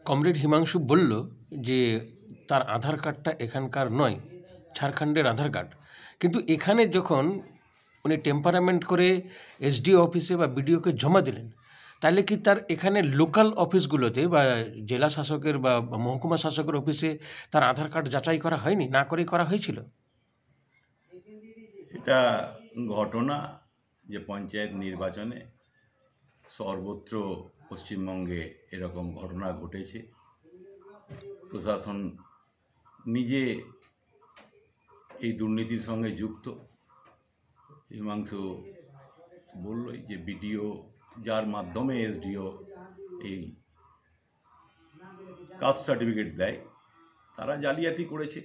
Comrade Himanshu বলল যে তার আধার কার্ডটা এখানকার নয়, ঝাড়খণ্ডের আধার কার্ড। কিন্তু এখানে যখন উনি টেম্পারামেন্ট করে এসডিও অফিসে বা বিডিওকে জমা দিলেন, তাহলে কি তার এখানে লোকাল অফিসগুলোতে বা জেলা শাসকের বা মহকুমা শাসকের অফিসে তার আধার কার্ড যাচাই করা হয়নি, না করেই করা হয়েছিল? এটা ঘটনা যে পঞ্চায়েত নির্বাচনে সর্বত্র পশ্চিমবঙ্গে এরকম ঘটনা ঘটেছে। প্রশাসন নিজে এই দুর্নীতির সঙ্গে যুক্ত। হিমাংশু বললই যে বিডিও যার মাধ্যমে এসডিও এই কাস্ট সার্টিফিকেট দেয়, তারা জালিয়াতি করেছে।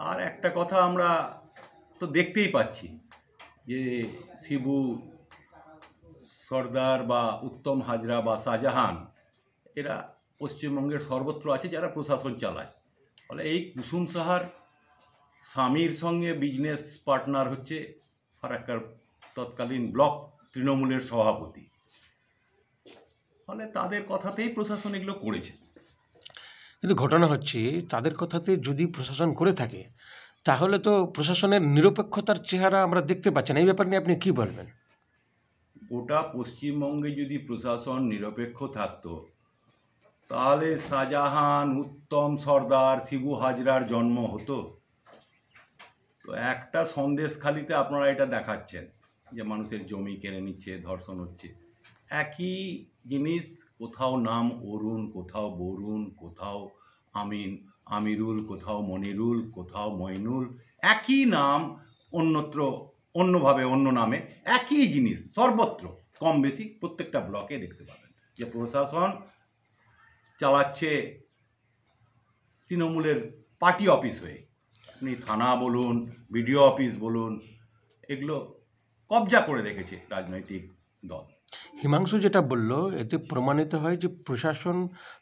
আর একটা কথা আমরা তো দেখতেই পাচ্ছি যে শিবু সর্দার বা উত্তম হাজরা বা শাহজাহান এরা পশ্চিমবঙ্গের সর্বত্র আছে যারা প্রশাসন চালায়। ফলে এই কুসুম সাহার স্বামীর সঙ্গে বিজনেস পার্টনার হচ্ছে ফারাক্কার তৎকালীন ব্লক তৃণমূলের সভাপতি। ফলে তাদের কথাতেই প্রশাসন এগুলো করেছে। কিন্তু ঘটনা হচ্ছে, তাদের কথাতে যদি প্রশাসন করে থাকে, তাহলে তো প্রশাসনের নিরপেক্ষতার চেহারা আমরা দেখতে পাচ্ছি না। এই ব্যাপার নিয়ে আপনি কী বলবেন? গোটা পশ্চিমবঙ্গে যদি প্রশাসন নিরপেক্ষ থাকতো, তাহলে শাহজাহান, উত্তম সর্দার, শিবু হাজরার জন্ম হতো। তো একটা সন্দেশখালিতে আপনারা এটা দেখাচ্ছেন যে মানুষের জমি কেড়ে নিচ্ছে, ধর্ষণ হচ্ছে। একই জিনিস কোথাও নাম অরুণ, কোথাও বরুণ, কোথাও আমিন, আমিরুল, কোথাও মনিরুল, কোথাও মইনুল। একই নাম অন্যত্র অন্যভাবে অন্য নামে, একই জিনিস সর্বত্র কম বেশি প্রত্যেকটা ব্লকে দেখতে পাবেন যে প্রশাসন চালাচ্ছে তৃণমূলের পার্টি অফিস হয়ে। আপনি থানা বলুন, বিডিও অফিস বলুন, এগুলো কবজা করে রেখেছে রাজনৈতিক দল। হিমাংশু যেটা বলল, এতে প্রমাণিত হয় যে প্রশাসন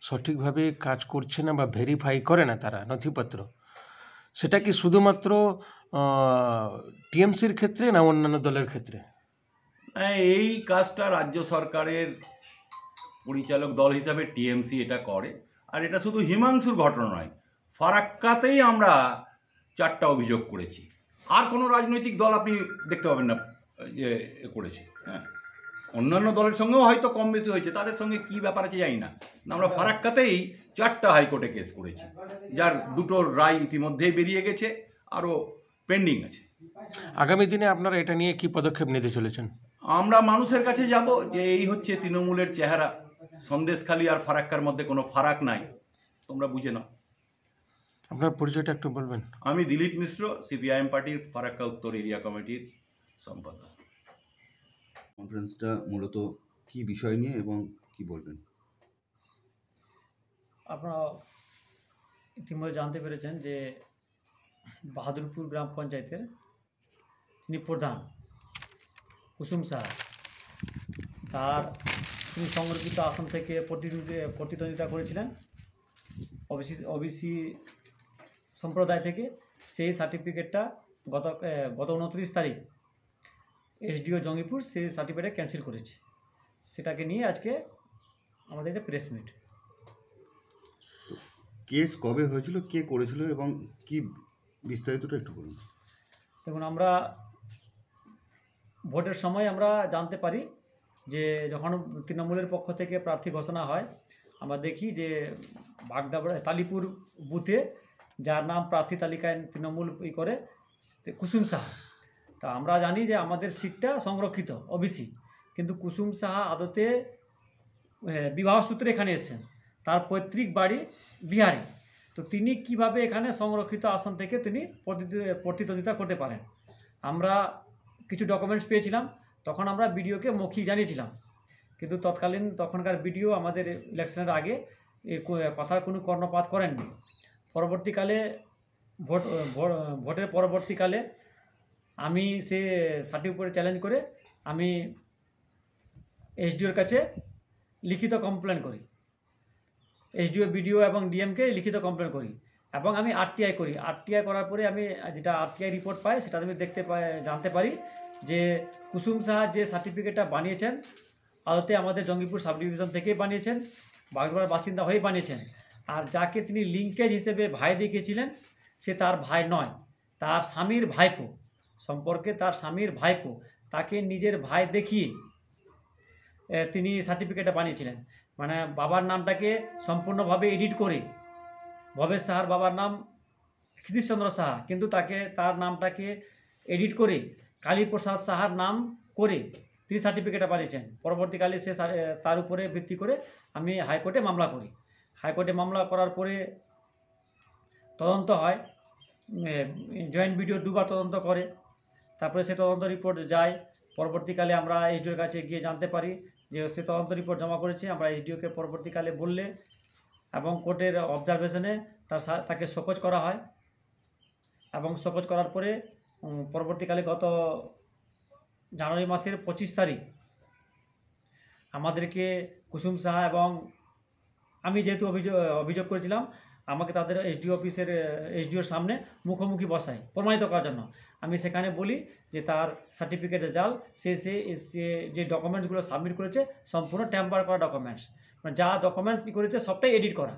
সঠিকভাবে কাজ করছে না বা ভেরিফাই করে না তারা নথিপত্র। সেটা কি শুধুমাত্র টিএমসির ক্ষেত্রে না অন্যান্য দলের ক্ষেত্রে? এই কাজটা রাজ্য সরকারের পরিচালক দল হিসাবে টিএমসি এটা করে। আর এটা শুধু হিমাংশুর ঘটনা নয়, ফারাক্কাতেই আমরা 4টা অভিযোগ করেছি। আর কোনো রাজনৈতিক দল আপনি দেখতে পাবেন না যে করেছে। হ্যাঁ, অন্যান্য দলের সঙ্গেও হয়তো কম বেশি হয়েছে, তাদের সঙ্গে কি ব্যাপার আছে জানি না। আমরা ফারাক্কাতেই 4টা হাইকোর্টে কেস করেছি, যার 2টোর রায় ইতিমধ্যেই বেরিয়ে গেছে, আরও পেন্ডিং আছে। আগামী দিনে আপনারা এটা নিয়ে কি পদক্ষেপ নিতে চলেছেন? আমরা মানুষের কাছে যাব যে এই হচ্ছে তৃণমূলের চেহারা, সন্দেশখালি আর ফারাক্কার মধ্যে কোনো ফারাক নাই, তোমরা বুঝে নাও। আপনার পরিচয়টা একটু বলবেন? আমি দিলীপ মিশ্র, সিপিআইএম পার্টির ফারাক্কা উত্তর এরিয়া কমিটির সম্পাদক। কনফারেন্সটা মূলত কি বিষয় নিয়ে এবং কি বলবেন? আপনারা ইতিমধ্যে জানতে পেরেছেন যে বাহাদুরপুর গ্রাম পঞ্চায়েতের যিনি প্রধান কুসুম সাহা, তিনি সংরক্ষিত আসন থেকে প্রতিদ্বন্দ্বিতা করেছিলেন ওবিসি সম্প্রদায় থেকে। সেই সার্টিফিকেটটা গত 29 তারিখ এসডিও জঙ্গিপুর সেই সার্টিফিকেট ক্যান্সেল করেছে। সেটাকে নিয়ে আজকে আমাদের একটা প্রেস মিট। কেস কবে হয়েছিল, কে করেছিল এবং কি বিস্তারিতটা একটু বলুন। দেখুন, আমরা ভোটের সময় আমরা জানতে পারি যে যখন তৃণমূলের পক্ষ থেকে প্রার্থী ঘোষণা হয়, আমরা দেখি যে বাগদাবড়া তালিপুর বুথে যার নাম প্রার্থী তালিকায় তৃণমূল করে কুসুম সাহা। তা আমরা জানি যে আমাদের সিটটা সংরক্ষিত ওবিসি, কিন্তু কুসুম সাহা আদতে বিবাহ সূত্রে এখানে এসেছেন, তার পৈতৃক বাড়ি বিহারে। তো তিনি কিভাবে এখানে সংরক্ষিত আসন থেকে তিনি প্রতিদ্বন্দ্বিতা করতে পারেন? আমরা কিছু ডকুমেন্টস পেয়েছিলাম, তখন আমরা বিডিওকে মৌখিক জানিয়েছিলাম, কিন্তু তখনকার বিডিও আমাদের ইলেকশনের আগে কথার কোনো কর্ণপাত করেননি। পরবর্তীকালে ভোটের পরবর্তীকালে আমি সে সার্টিফিকেট চ্যালেঞ্জ করে আমি এসডিওর কাছে লিখিত কমপ্লেন করি, এসডিও, বিডিও এবং ডিএমকে লিখিত কমপ্লেন করি, এবং আমি আরটিআই করি। আরটিআই করার পরে আমি যেটা আরটিআই রিপোর্ট পাই, সেটা আমি জানতে পারি যে কুসুম সাহা যে সার্টিফিকেটটা বানিয়েছেন আদতে আমাদের জঙ্গিপুর সাব ডিভিশন থেকেই বানিয়েছেন, বাগডোগরার বাসিন্দা হয়েই বানিয়েছেন। আর যাকে তিনি লিঙ্কেজ হিসেবে ভাই দেখিয়েছিলেন সে তার ভাই নয়, তার স্বামীর ভাইপো, সম্পর্কে তার স্বামীর ভাইপো, তাকে নিজের ভাই দেখিয়ে তিনি সার্টিফিকেটটা বানিয়েছিলেন। মানে বাবার নামটাকে সম্পূর্ণভাবে এডিট করে, ভবেশ সাহার বাবার নাম ক্ষিতিশচন্দ্র সাহা, কিন্তু তার নামটাকে এডিট করে কালীপ্রসাদ সাহার নাম করে তিনি সার্টিফিকেটটা বানিয়েছেন। পরবর্তীকালে তার উপরে ভিত্তি করে আমি হাইকোর্টে মামলা করি। হাইকোর্টে মামলা করার পরে তদন্ত হয়, জয়েন্ট বিডিও 2বার তদন্ত করে, তারপরে সে তদন্ত রিপোর্ট যায়। পরবর্তীকালে আমরা এসডিওর কাছে গিয়ে জানতে পারি যে সে তদন্ত রিপোর্ট জমা করেছে। আমরা এসডিওকে পরবর্তীকালে বললে এবং কোর্টের অবজারভেশনে তাকে শোকজ করা হয়, এবং শোকজ করার পরে পরবর্তীকালে গত জানুয়ারি মাসের 25 তারিখ আমাদেরকে কুসুম সাহা এবং আমি যেহেতু অভিযোগ করেছিলাম, আমাকে তাদের এসডিওর সামনে মুখোমুখি বসায় প্রমাণিত করার জন্য। আমি সেখানে বলি যে তার সার্টিফিকেটের জাল, সে যে ডকুমেন্টসগুলো সাবমিট করেছে সম্পূর্ণ ট্যাম্পার করা ডকুমেন্টস, মানে যা ডকুমেন্টস করেছে সবটাই এডিট করা।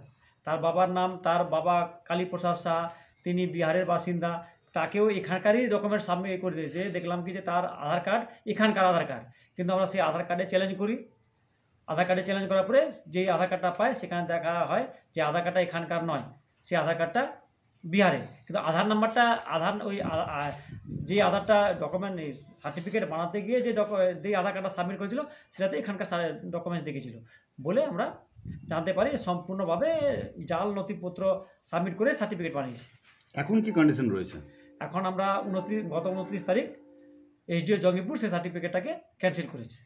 তার বাবার নাম, তার বাবা কালীপ্রসাদ শাহ, তিনি বিহারের বাসিন্দা, তাকেও এখানকারই ডকুমেন্ট সাবমিট করে দিয়েছে। দেখলাম কি যে তার আধার কার্ড এখানকার আধার কার্ড, কিন্তু আমরা সেই আধার কার্ডে চ্যালেঞ্জ করি। আধার কার্ডে চ্যালেঞ্জ করার পরে যেই আধার কার্ডটা পায় সেখানে দেখা হয় যে আধার কার্ডটা এখানকার নয়, সেই আধার কার্ডটা বিহারে, কিন্তু আধার নাম্বারটা যে আধারটা ডকুমেন্ট সার্টিফিকেট বানাতে গিয়ে যে আধার কার্ডটা সাবমিট করেছিল সেটাতে এখানকার ডকুমেন্টস দেখেছিল বলে আমরা জানতে পারি সম্পূর্ণভাবে জাল নথিপত্র সাবমিট করে সার্টিফিকেট বানিয়েছে। এখন কি কন্ডিশন রয়েছে? এখন আমরা গত 29 তারিখ এসডিও জঙ্গিপুর সেই সার্টিফিকেটটাকে ক্যান্সেল করেছে।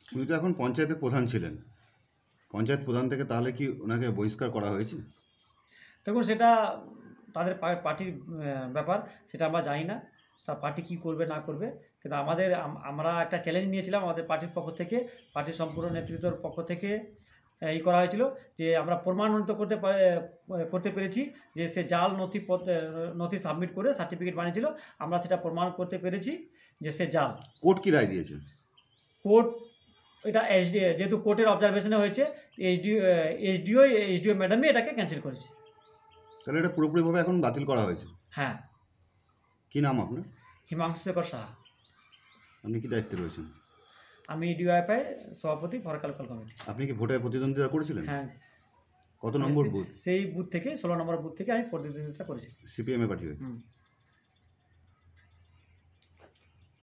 উনি তো এখন পঞ্চায়েতের প্রধান ছিলেন, পঞ্চায়েত প্রধান থেকে তাহলে কি ওনাকে বহিষ্কার করা হয়েছে? দেখুন, সেটা তাদের পার্টির ব্যাপার, সেটা আমরা জানি না তার পার্টি কী করবে না করবে, কিন্তু আমরা একটা চ্যালেঞ্জ নিয়েছিলাম আমাদের পার্টির পক্ষ থেকে, পার্টির সম্পূর্ণ নেতৃত্বের পক্ষ থেকে করা হয়েছিল যে আমরা প্রমাণিত করতে পেরেছি যে সে জাল নথি সাবমিট করে সার্টিফিকেট বানিয়েছিল। আমরা সেটা প্রমাণ করতে পেরেছি যে সে জাল। কোর্ট কি রায় দিয়েছে? কোর্ট এটা যেহেতু কোর্টের অবজারভেশনে হয়েছে, এসডিও ম্যাডামই এটাকে ক্যান্সেল করেছে। তাহলে এটা পুরোপুরিভাবে এখন বাতিল করা হয়েছে? হ্যাঁ। কি নাম আপনার? হিমাংশু শেখর সাহা। আপনি কি দায়িত্বে রয়েছেন? আমি ডিওয়াইফআই সভাপতি, ফরকাল কমিটি। আপনি কি ভোটে প্রতিদ্বন্দ্বিতা করেছিলেন? হ্যাঁ। কত নম্বর বুথ? সেই বুথ থেকে 16 নম্বর বুথ থেকে আমি প্রতিদ্বন্দ্বিতা করেছি। সিপিএমে পার্টি হয়ে।